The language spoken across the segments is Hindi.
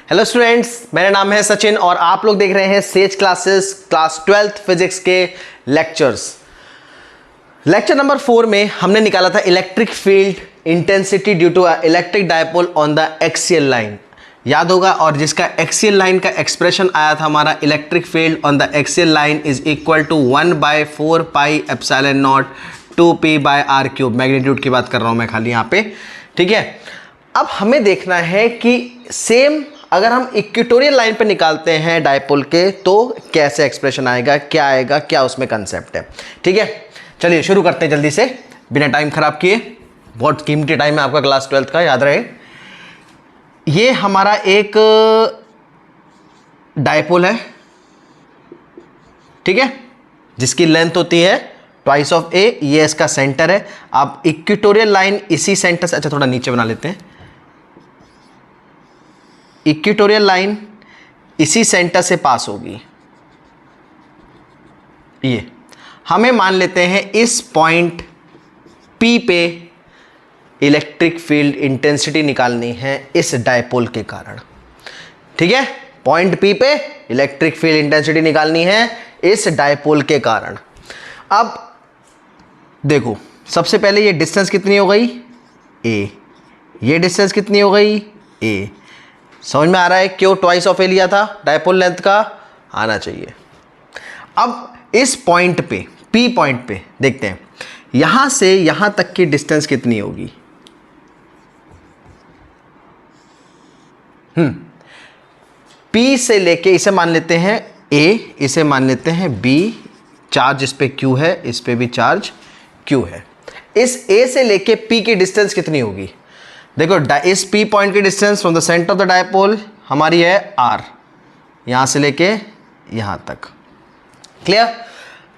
हेलो स्टूडेंट्स, मेरा नाम है सचिन और आप लोग देख रहे हैं सेज क्लासेस क्लास 12th फिजिक्स के लेक्चर्स। लेक्चर नंबर 4 में हमने निकाला था electric field intensity due to electric dipole on the axial line, याद होगा। और जिसका एक्सियल लाइन का एक्सप्रेशन आया था हमारा, electric field on the axial line is equal to 1/4 pi epsilon naught 2p/r³। Magnitude की बात कर रहा हूं मैं खाली यहाँ पे, ठीक है। अब हमें देखना है कि सेम अगर हम इक्वेटोरियल लाइन पे निकालते हैं डायपोल के तो कैसे एक्सप्रेशन आएगा, क्या आएगा, क्या उसमें कंसेप्ट है, ठीक है। चलिए शुरू करते हैं जल्दी से, बिना टाइम खराब किए। बहुत कीमती टाइम है आपका क्लास 12th का, याद रहे। ये हमारा एक डायपोल है, ठीक है, जिसकी लेंथ होती है ट्वाइस ऑफ ए। ये इसका सेंटर है। अब इक्वेटोरियल लाइन इसी सेंटर से, अच्छा थोड़ा नीचे बना लेते हैं। इक्वेटोरियल लाइन इसी सेंटर से पास होगी। ये हमें मान लेते हैं इस पॉइंट P पे इलेक्ट्रिक फील्ड इंटेंसिटी निकालनी है इस डायपोल के कारण, ठीक है। पॉइंट P पे इलेक्ट्रिक फील्ड इंटेंसिटी निकालनी है इस डायपोल के कारण। अब देखो, सबसे पहले ये डिस्टेंस कितनी हो गई A, ये डिस्टेंस कितनी हो गई A। समझ में आ रहा है क्यों ट्वाइस ऑफ ए लिया था डायपोल लेंथ का, आना चाहिए। अब इस पॉइंट पे P पॉइंट पे देखते हैं यहां से यहां तक की डिस्टेंस कितनी होगी। P से लेके इसे मान लेते हैं A, इसे मान लेते हैं B। चार्ज इस पे Q है, इस पे भी चार्ज Q है। इस A से लेके P की डिस्टेंस कितनी होगी। देखो, इस P पॉइंट की distance from the centre of the dipole हमारी है R, यहां से लेके यहां तक। क्लियर।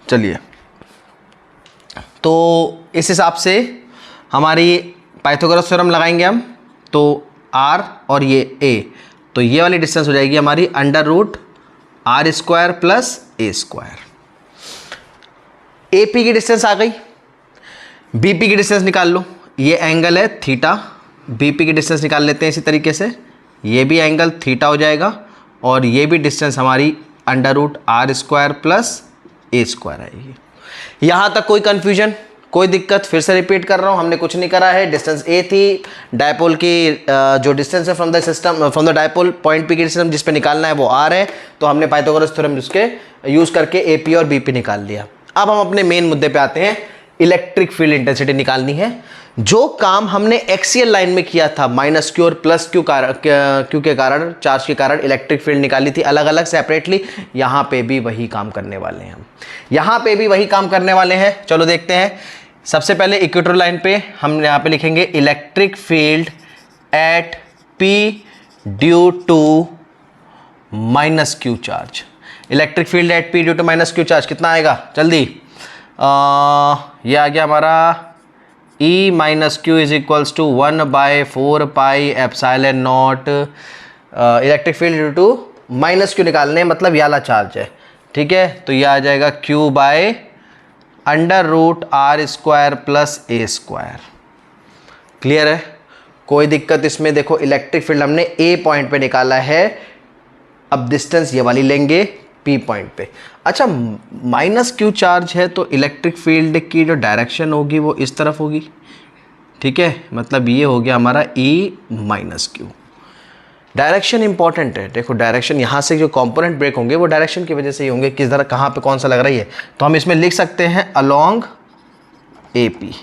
चलिए, तो इस हिसाब से हमारी पाइथागोरस थ्योरम लगाएंगे हम। तो R और ये A, तो ये वाली डिस्टेंस हो जाएगी हमारी √R² प्लस A²। AP की डिस्टेंस आ गई। BP की डिस्टेंस निकाल लो, ये एंगल है थीटा। BP की डिस्टेंस निकाल लेते हैं इसी तरीके से, ये भी एंगल थीटा हो जाएगा और ये भी डिस्टेंस हमारी √R² प्लस A² आएगी। यहाँ तक कोई कन्फ्यूजन, कोई दिक्कत? फिर से रिपीट कर रहा हूँ, हमने कुछ नहीं करा है। डिस्टेंस A थी, डायपोल की जो डिस्टेंस है from the system, from the dipole point P की डिस्टेंस जिस पे निकालना है वो R है। तो हमने पाइथागोरस थ्योरम उसके यूज़ करके AP और BP निकाल लिया। अब हम अपने मेन मुद्दे पे आते हैं। इलेक्ट्रिक फील्ड इंटेंसिटी निकालनी है। जो काम हमने एक्सियल लाइन में किया था -Q और +Q के कारण, चार्ज के कारण इलेक्ट्रिक फील्ड निकाली थी अलग अलग सेपरेटली, यहाँ पे भी वही काम करने वाले हैं हम। यहाँ पे भी वही काम करने वाले हैं। चलो देखते हैं। सबसे पहले इक्वेटोरियल लाइन पे हम यहाँ पे लिखेंगे electric field at P due to -Q charge. Electric field at P due to -Q charge कितना आएगा जल्दी। ये आ गया हमारा E - Q is equals to 1/4 pi epsilon naught. Electric field due to -Q निकालने, मतलब ये वाला चार्ज है, ठीक है। तो ये आ जाएगा Q/√R² प्लस A²। क्लियर है, कोई दिक्कत इसमें? देखो, इलेक्ट्रिक फील्ड हमने A पॉइंट पे निकाला है, अब डिस्टेंस ये वाली लेंगे P पॉइंट पे। अच्छा, -Q चार्ज है तो इलेक्ट्रिक फील्ड की जो डायरेक्शन होगी वो इस तरफ होगी, ठीक है। मतलब ये हो गया हमारा E - Q। डायरेक्शन इंपॉर्टेंट है। देखो, डायरेक्शन यहाँ से जो कंपोनेंट ब्रेक होंगे वो डायरेक्शन की वजह से ही होंगे, किस तरह कहाँ पे कौन सा लग रही है। तो हम इसमें लिख सकते हैं अलोंग AP,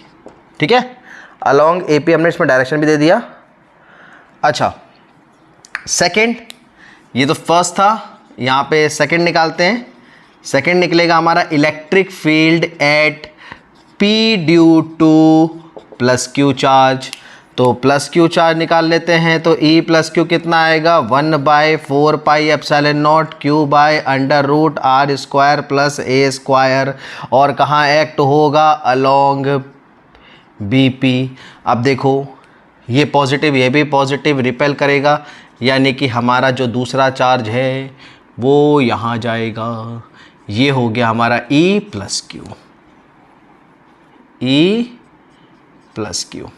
ठीक है। अलोंग AP हमने इसमें डायरेक्शन भी दे दिया। अच्छा, सेकेंड, ये तो फर्स्ट था, यहाँ पे सेकंड निकालते हैं। सेकंड निकलेगा हमारा electric field at P due to +Q charge. तो +Q चार्ज निकाल लेते हैं। तो E + Q कितना आएगा 1/4 pi epsilon not Q/√R² plus A²। और कहाँ एक्ट होगा, अलोंग BP। अब देखो, ये पॉजिटिव, ये भी पॉजिटिव, रिपेल करेगा, यानी कि हमारा जो दूसरा चार्ज है वो यहाँ जाएगा। ये हो गया हमारा E + Q। E + Q।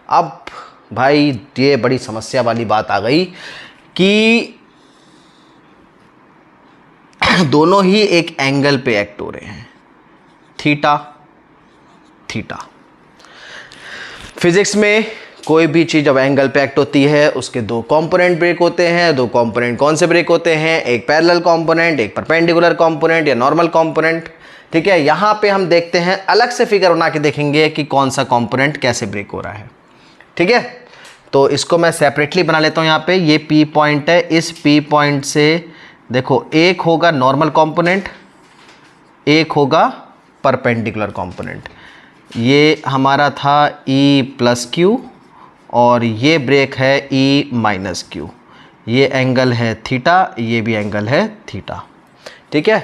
अब भाई ये बड़ी समस्या वाली बात आ गई कि दोनों ही एक एंगल पे एक्ट हो रहे हैं, थीटा थीटा। फिजिक्स में कोई भी चीज़ जब एंगल पे एक्ट होती है उसके दो कंपोनेंट ब्रेक होते हैं। दो कंपोनेंट कौन से ब्रेक होते हैं? एक पैरेलल कंपोनेंट, एक परपेंडिकुलर कंपोनेंट या नॉर्मल कंपोनेंट। ठीक है, यहाँ पे हम देखते हैं, अलग से फिगर बना के देखेंगे कि कौन सा कंपोनेंट कैसे ब्रेक हो रहा है। ठीक है, तो इसको मैं सेपरेटली बना लेता हूँ। यहाँ पे ये पी पॉइंट है, इस पी पॉइंट से देखो एक होगा नॉर्मल कंपोनेंट, एक होगा परपेंडिकुलर कंपोनेंट। ये हमारा था E प्लस क्यू और ये ब्रेक है E माइनस क्यू। ये एंगल है थीटा, ये भी एंगल है थीटा। ठीक है,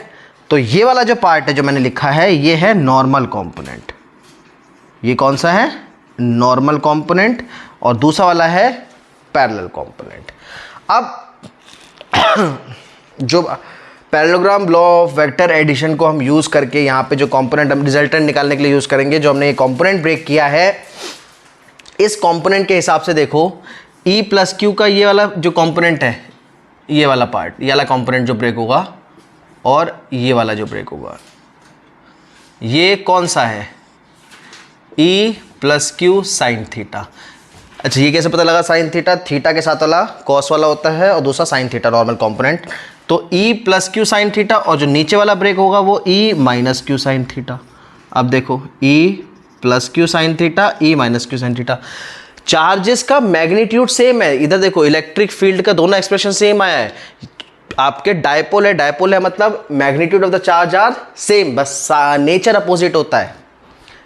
तो ये वाला जो पार्ट है जो मैंने लिखा है ये है नॉर्मल कंपोनेंट। ये कौन सा है? Normal component. और दूसरा वाला है पैरेलल कंपोनेंट। अब जो parallelogram law of vector addition को हम यूज़ करके यहाँ पे जो कंपोनेंट हम रिजल्टेंट निकालने के लिए यूज़ करेंगे, जो हमने ये कंपोनेंट ब्रेक किया है, इस कंपोनेंट के हिसाब से देखो E प्लस क्यू का ये वाला जो कंपोनेंट है, ये वाला पार्ट, ये वाला कंपोनेंट जो ब्रेक होगा और ये वाला जो ब्रेक होगा, ये कौन सा है? E plus Q sine theta. अच्छा, ये कैसे पता लगा साइन थीटा? थीटा के साथ वाला कॉस वाला होता है और दूसरा साइन थीटा नॉर्मल कंपोनेंट। तो E plus Q sine theta और जो नीचे वाला ब्रेक होगा वो E minus Q sine theta. अब देखो E plus Q sine theta, E minus Q sine theta. Charges का मैग्नीट्यूड सेम है। इधर देखो इलेक्ट्रिक फील्ड का दोनों एक्सप्रेशन सेम आया है। आपके डायपोल है, डायपोल है मतलब magnitude of the charge are same, बस नेचर अपोजिट होता है।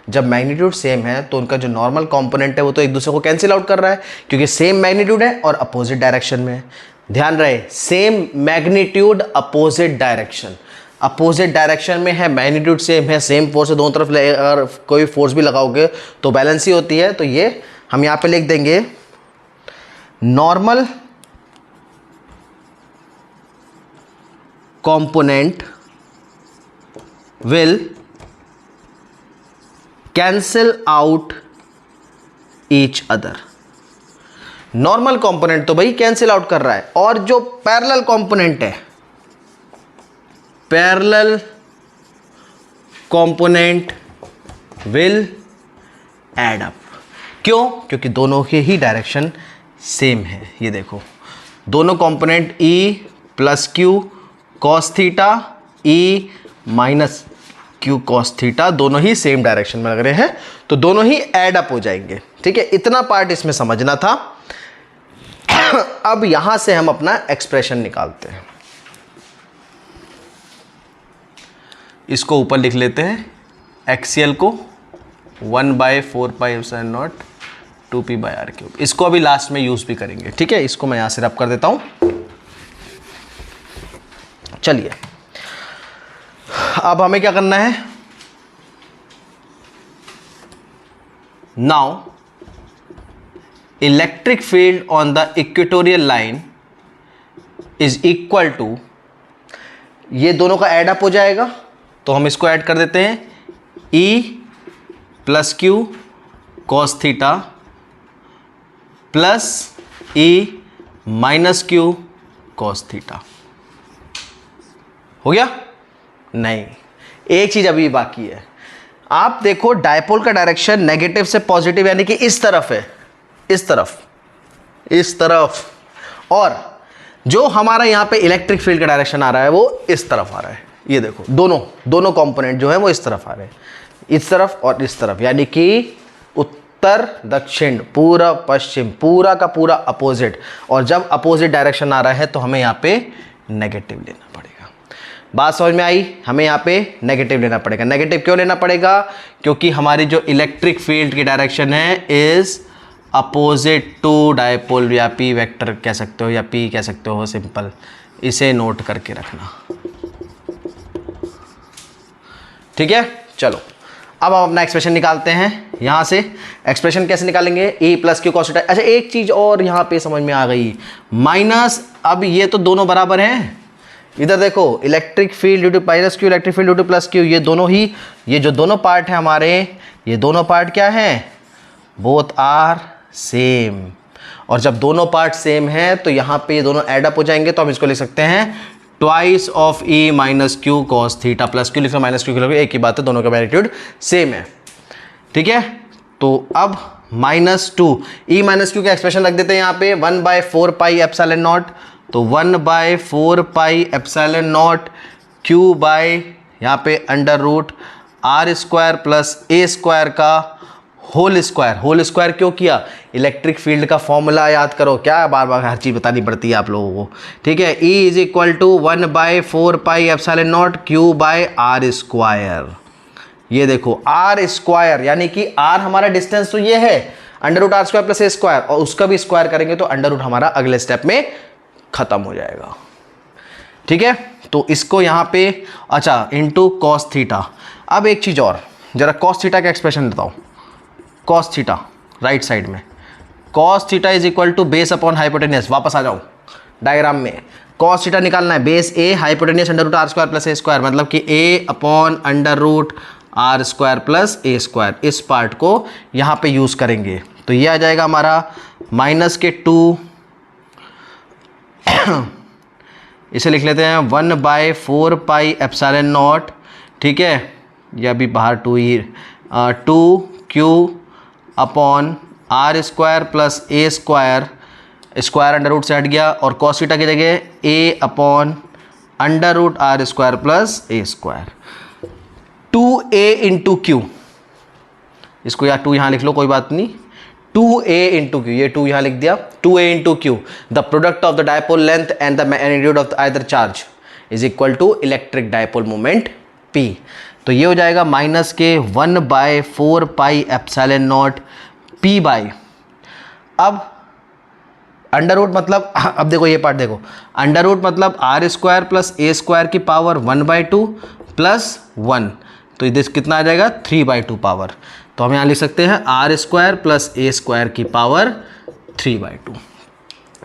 जब मैग्नीट्यूड सेम है तो उनका जो नॉर्मल कंपोनेंट है वो तो एक दूसरे को कैंसिल आउट कर रहा है, क्योंकि सेम मैग्नीट्यूड है और अपोजिट डायरेक्शन में है। ध्यान रहे, same magnitude opposite direction, opposite direction में है, मैग्नीट्यूड सेम है, सेम फोर्स है दोनों तरफ, अगर कोई फोर्स भी लगाओगे तो बैलेंस ही होती है। तो ये हम यहाँ पे लिख देंगे normal component will cancel out each other. Normal component तो भाई कैंसिल आउट कर रहा है, और जो पैरेलल कंपोनेंट है, parallel component will add up. क्यों? क्योंकि दोनों के ही डायरेक्शन सेम है। ये देखो दोनों component E plus Q cos theta, E minus Q cos theta, दोनों ही सेम डायरेक्शन में लग रहे हैं, तो दोनों ही एड अप हो जाएंगे। ठीक है, इतना पार्ट इसमें समझना था। अब यहां से हम अपना एक्सप्रेशन निकालते हैं। इसको ऊपर लिख लेते हैं, एक्सीएल को 1/4πε0 2p/r³। इसको अभी लास्ट में यूज भी करेंगे। ठीक है, इसको मैं यहां से रब कर देता हूं। चलिए, अब हमें क्या करना है? Now electric field on the equatorial line is equal to, ये दोनों का एड अप हो जाएगा, तो हम इसको ऐड कर देते हैं, E plus Q cos theta plus E minus Q cos theta. हो गया? नहीं, एक चीज अभी बाकी है। आप देखो डायपोल का डायरेक्शन नेगेटिव से पॉजिटिव यानी कि इस तरफ है, इस तरफ, इस तरफ, और जो हमारा यहां पे इलेक्ट्रिक फील्ड का डायरेक्शन आ रहा है वो इस तरफ आ रहा है। ये देखो दोनों कंपोनेंट जो है वो इस तरफ आ रहे हैं, इस तरफ और इस तरफ, यानी कि उत्तर दक्षिण पूर्व पश्चिम, पूरा का पूरा अपोजिट। और जब अपोजिट डायरेक्शन आ रहा है तो हमें यहाँ पे नेगेटिव लेना पड़ेगा। बात समझ में आई? हमें यहाँ पे नेगेटिव लेना पड़ेगा। नेगेटिव क्यों लेना पड़ेगा? क्योंकि हमारी जो इलेक्ट्रिक फील्ड की डायरेक्शन है इज अपोजिट टू डायपोल, या पी वेक्टर कह सकते हो या पी कह सकते हो, सिंपल। इसे नोट करके रखना। ठीक है, चलो अब हम अपना एक्सप्रेशन निकालते हैं। यहां से एक्सप्रेशन कैसे निकालेंगे? E plus Q cos theta. अच्छा, एक चीज और यहां पे समझ में आ गई, माइनस, अब ये तो दोनों बराबर हैं। इधर देखो electric field due to minus Q, electric field due to plus Q, ये दोनों ही, ये जो दोनों पार्ट है हमारे, ये दोनों पार्ट क्या हैं? Both are same. और जब दोनों पार्ट सेम हैं तो यहाँ पे ये दोनों एड अप हो जाएंगे, तो हम इसको लिख सकते हैं twice of E minus Q cos theta, plus Q लिखो माइनस क्यू लिखो, एक ही बात है, दोनों का मैग्नीट्यूड सेम है। ठीक है, तो अब -2 ई माइनस क्यू का एक्सप्रेशन रख देते हैं यहाँ पे 1/4 पाई एप्सिलॉन नॉट, तो 1/4 pi epsilon naught Q by यहाँ पे under root are square plus A square का होल स्क्वायर। होल स्क्वायर क्यों किया? इलेक्ट्रिक फील्ड का फॉर्मूला याद करो, क्या बार बार हर चीज़ बतानी पड़ती है आप लोगों को। ठीक है, E is equal to 1/4 pi epsilon naught Q by R square. ये देखो आर स्क्वायर यानी कि आर हमारा डिस्टेंस तो ये है under root are square plus A square, और उसका भी स्क्वायर करेंगे तो अंडर रूट हमारा अगले स्टेप में खत्म हो जाएगा। ठीक है, तो इसको यहां पे अच्छा इंटू कॉस थीटा। अब एक चीज और, जरा कॉस थीटा का एक्सप्रेशन बताओ। कॉस थीटा राइट साइड में, cos theta is equal to base upon hypotenuse. वापस आ जाओ डायग्राम में, कॉस थीटा निकालना है, base a hypotenuse under root are square plus A square, मतलब कि a upon under root are square plus A square. इस पार्ट को यहाँ पे यूज़ करेंगे तो ये आ जाएगा हमारा -2, इसे लिख लेते हैं 1/4 पाई एप्सिलॉन नॉट। ठीक है, या भी बाहर 2 q upon r square plus ए स्क्वायर, स्क्वायर अंडर रूट से हट गया, और कॉस थीटा की जगह a upon under root are square plus A square. 2a into q, इसको या 2 यहाँ लिख लो कोई बात नहीं, 2a इंटू क्यू, ये 2 यहाँ लिख दिया, 2a into Q the product of the dipole length and the magnitude of either charge is equal to electric dipole moment P। तो ये हो जाएगा -1/4 pi epsilon naught P by, अब अंडर रूट मतलब, अब देखो ये पार्ट देखो, अंडर रूट मतलब आर स्क्वायर प्लस ए स्क्वायर की पावर 1/2 प्लस 1, तो इधर कितना आ जाएगा 3/2 पावर। तो हम यहाँ लिख सकते हैं आर स्क्वायर प्लस ए स्क्वायर की पावर 3/2।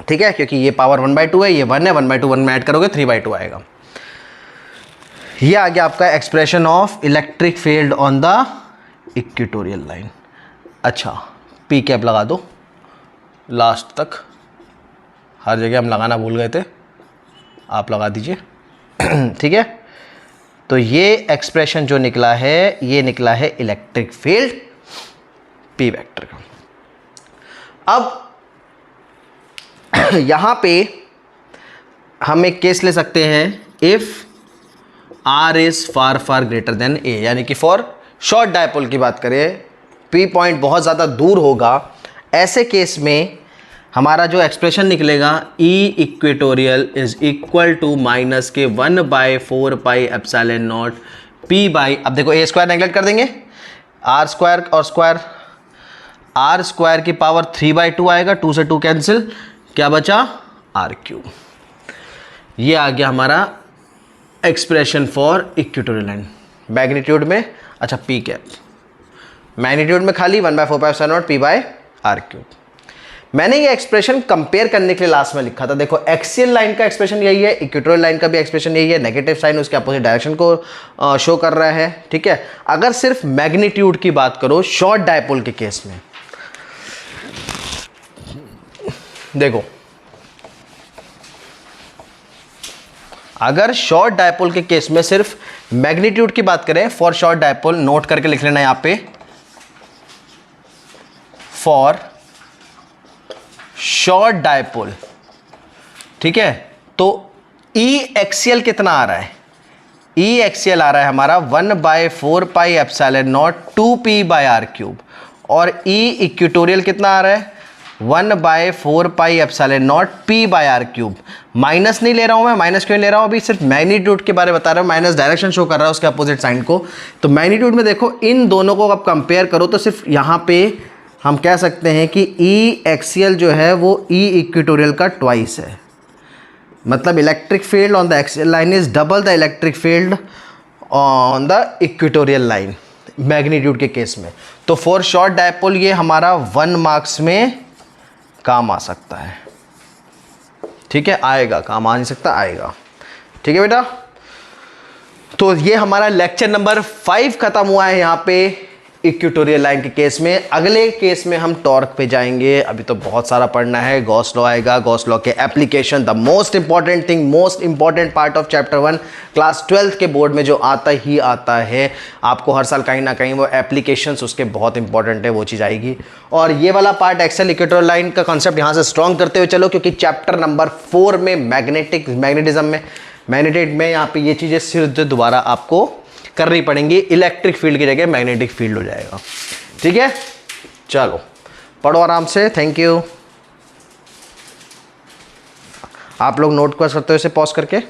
ठीक है, क्योंकि ये पावर 1/2 है, ये 1 है, 1/2 1 में ऐड करोगे 3/2 आएगा। ये आ गया आपका expression of electric field on the equatorial line. अच्छा, पी कैप लगा दो लास्ट तक, हर जगह हम लगाना भूल गए थे, आप लगा दीजिए। ठीक है, तो ये एक्सप्रेशन जो निकला है ये निकला है इलेक्ट्रिक फील्ड पी वेक्टर का। अब यहां पे हम एक केस ले सकते हैं, if r is far far greater than a, यानी कि फॉर शॉर्ट डायपोल की बात करें, पी पॉइंट बहुत ज़्यादा दूर होगा, ऐसे केस में हमारा जो एक्सप्रेशन निकलेगा E equatorial is equal to minus k 1/4 pi epsilon naught p by, अब देखो ए स्क्वायर नेगलेक्ट कर देंगे, आर स्क्वायर और स्क्वायर, आर स्क्वायर की पावर 3/2 आएगा, 2 से 2 कैंसिल, क्या बचा आर क्यूब। ये आ गया हमारा expression for equatorial line. Magnitude में अच्छा पी कैप, मैग्नीट्यूड में खाली 1/4 pi epsilon naught P by R cube. मैंने ये एक्सप्रेशन कंपेयर करने के लिए लास्ट में लिखा था, देखो एक्सियल लाइन का एक्सप्रेशन यही है, इक्वेटोरियल लाइन का भी एक्सप्रेशन यही है, नेगेटिव साइन उसके अपोजिट डायरेक्शन को शो कर रहा है। ठीक है, अगर सिर्फ मैग्नीट्यूड की बात करो शॉर्ट डायपोल के केस में, देखो अगर शॉर्ट डायपोल के केस में सिर्फ मैग्नीट्यूड की बात करें, फॉर शॉर्ट डायपोल, नोट करके लिख लेना यहां पे, फॉर शॉर्ट डायपोल। ठीक है, तो ई एक्सियल कितना आ रहा है, ई एक्सियल आ रहा है हमारा 1/4 pi epsilon naught 2p by R cube, और ई इक्वेटोरियल कितना आ रहा है 1/4 pi epsilon naught p by R cube. Minus नहीं ले रहा हूं मैं, माइनस क्यों ले रहा हूं, अभी सिर्फ मैग्नीट्यूड के बारे में बता रहा हूं, माइनस डायरेक्शन शो कर रहा है उसके अपोजिट साइन को। तो मैग्नीट्यूड में देखो इन दोनों को आप कंपेयर करो तो सिर्फ यहां पे हम कह सकते हैं कि ई एक्सियल जो है वो ई इक्वेटोरियल का ट्वाइस है, मतलब electric field on the axial line is double the electric field on the equatorial line magnitude के केस में। तो फॉर शॉर्ट डायपोल ये हमारा 1 मार्क्स में काम आ सकता है। ठीक है, आएगा, काम आ नहीं सकता, आएगा। ठीक है बेटा, तो ये हमारा लेक्चर नंबर 5 खत्म हुआ है यहाँ पे इक्वेटोरियल लाइन के केस में। अगले केस में हम टॉर्क पे जाएंगे, अभी तो बहुत सारा पढ़ना है। गॉस लॉ आएगा, गॉस लॉ के application, the most important thing, most important part of chapter 1 class 12th के बोर्ड में जो आता ही आता है आपको हर साल कहीं ना कहीं, वो एप्लीकेशंस उसके बहुत इंपॉर्टेंट है, वो चीज़ आएगी। और ये वाला पार्ट एक्सेल इक्वेटोरियल लाइन का कॉन्सेप्ट यहाँ से स्ट्रॉन्ग करते हुए चलो, क्योंकि चैप्टर नंबर 4 में मैग्नेटिज्म में मैग्नेटिक में यहाँ पे ये चीज़ें सिर्फ दोबारा आपको करनी पड़ेंगी। इलेक्ट्रिक फील्ड की जगह मैग्नेटिक फील्ड हो जाएगा। ठीक है, चलो पढ़ो आराम से। Thank you. आप लोग नोट कर सकते हो इसे पॉज करके।